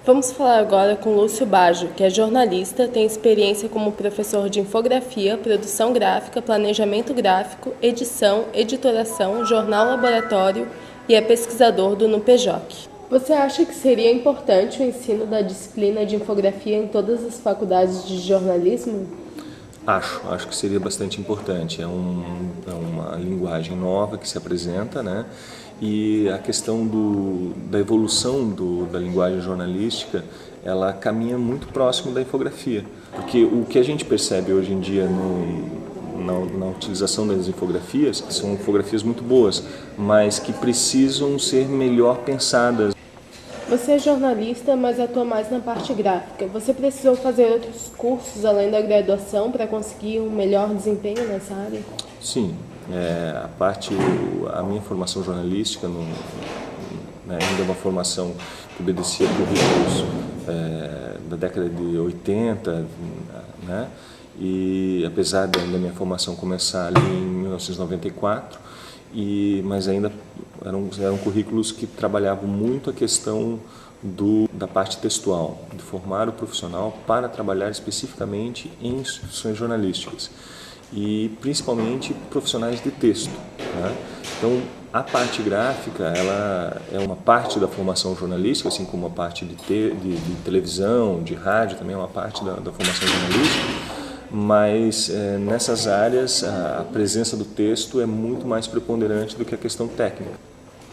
Vamos falar agora com Lúcio Baggio, que é jornalista, tem experiência como professor de infografia, produção gráfica, planejamento gráfico, edição, editoração, jornal laboratório e é pesquisador do NUPEJOC. Você acha que seria importante o ensino da disciplina de infografia em todas as faculdades de jornalismo? Acho que seria bastante importante. É uma linguagem nova que se apresenta, né? E a questão da evolução da linguagem jornalística, ela caminha muito próximo da infografia. Porque o que a gente percebe hoje em dia na utilização das infografias, são infografias muito boas, mas que precisam ser melhor pensadas. Você é jornalista, mas atua mais na parte gráfica. Você precisou fazer outros cursos além da graduação para conseguir um melhor desempenho nessa área? Sim, a minha formação jornalística ainda é uma formação que obedecia a currículos da década de 80, né? E apesar da minha formação começar ali em 1994, mas ainda eram currículos que trabalhavam muito a questão da parte textual, de formar o profissional para trabalhar especificamente em instituições jornalísticas e principalmente profissionais de texto, né? Então, a parte gráfica, ela é uma parte da formação jornalística, assim como a parte de televisão, de rádio, também é uma parte da formação jornalística, mas nessas áreas a presença do texto é muito mais preponderante do que a questão técnica.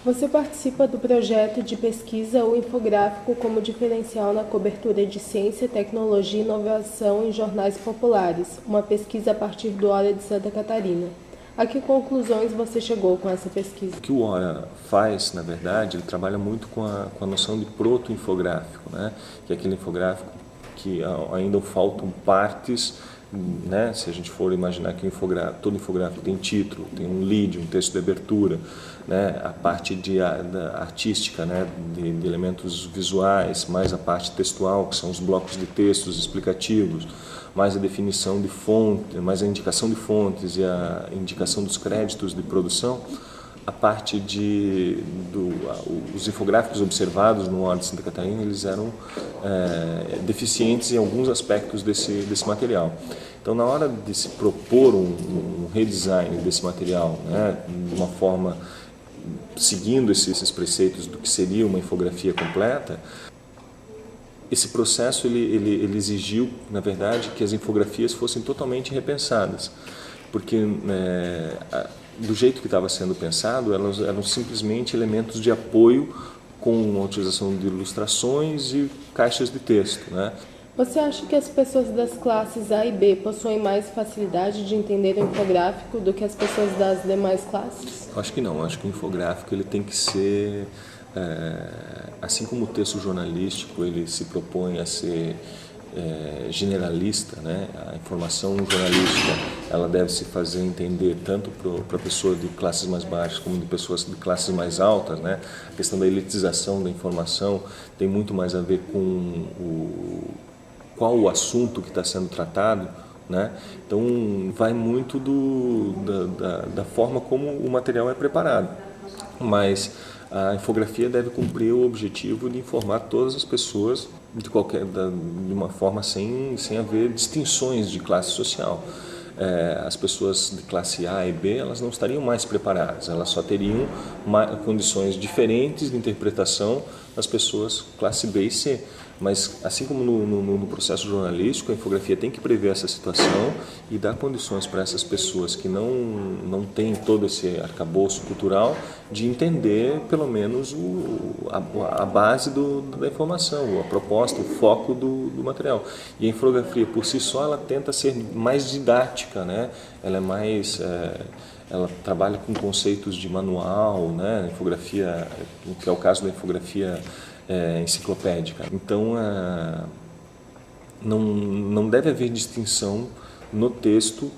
Você participa do projeto de pesquisa O Infográfico como diferencial na cobertura de ciência, tecnologia e inovação em jornais populares, uma pesquisa a partir do Hora de Santa Catarina. A que conclusões você chegou com essa pesquisa? O que o Hora faz, na verdade, ele trabalha muito com a noção de proto-infográfico, né? Que é aquele infográfico que ainda faltam partes, né? Se a gente for imaginar que todo infográfico tem título, tem um lead, um texto de abertura, né? A parte da artística, né? de elementos visuais, mais a parte textual, que são os blocos de textos explicativos, mais a definição de fonte, mais a indicação de fontes e a indicação dos créditos de produção. A parte os infográficos observados no Hora de Santa Catarina, eles eram deficientes em alguns aspectos desse material. Então, na hora de se propor um redesign desse material, né, de uma forma seguindo esses preceitos do que seria uma infografia completa, esse processo ele exigiu, na verdade, que as infografias fossem totalmente repensadas, porque do jeito que estava sendo pensado, elas eram simplesmente elementos de apoio com a utilização de ilustrações e caixas de texto, né? Você acha que as pessoas das classes A e B possuem mais facilidade de entender o infográfico do que as pessoas das demais classes? Acho que não. Acho que o infográfico ele tem que ser, assim como o texto jornalístico ele se propõe a ser generalista, né? A informação jornalística ela deve se fazer entender tanto para pessoa de classes mais baixas como de pessoas de classes mais altas, né? A questão da elitização da informação tem muito mais a ver com qual o assunto que está sendo tratado, né? Então vai muito da forma como o material é preparado, mas a infografia deve cumprir o objetivo de informar todas as pessoas de uma forma sem haver distinções de classe social. As pessoas de classe A e B elas não estariam mais preparadas, elas só teriam condições diferentes de interpretação das pessoas classe B e C. Mas, assim como no processo jornalístico, a infografia tem que prever essa situação e dar condições para essas pessoas que não têm todo esse arcabouço cultural de entender, pelo menos, a base da informação, a proposta, o foco do material. E a infografia, por si só, ela tenta ser mais didática, né? Ela é mais... ela trabalha com conceitos de manual, né? Infografia, que é o caso da infografia enciclopédica. Então, não deve haver distinção no texto,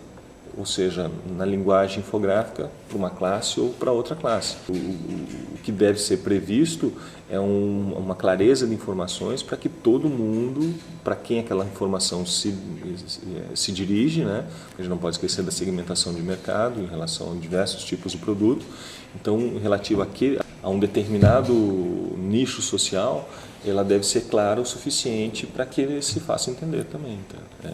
ou seja, na linguagem infográfica para uma classe ou para outra classe. O que deve ser previsto é uma clareza de informações para que todo mundo, para quem aquela informação se dirige, né? A gente não pode esquecer da segmentação de mercado em relação a diversos tipos de produto. Então, relativo a um determinado nicho social, ela deve ser clara o suficiente para que ele se faça entender também. Tá?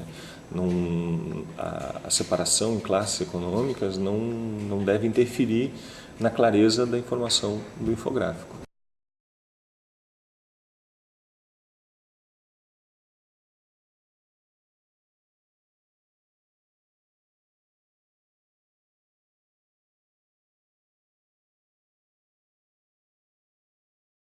A separação em classes econômicas não deve interferir na clareza da informação do infográfico.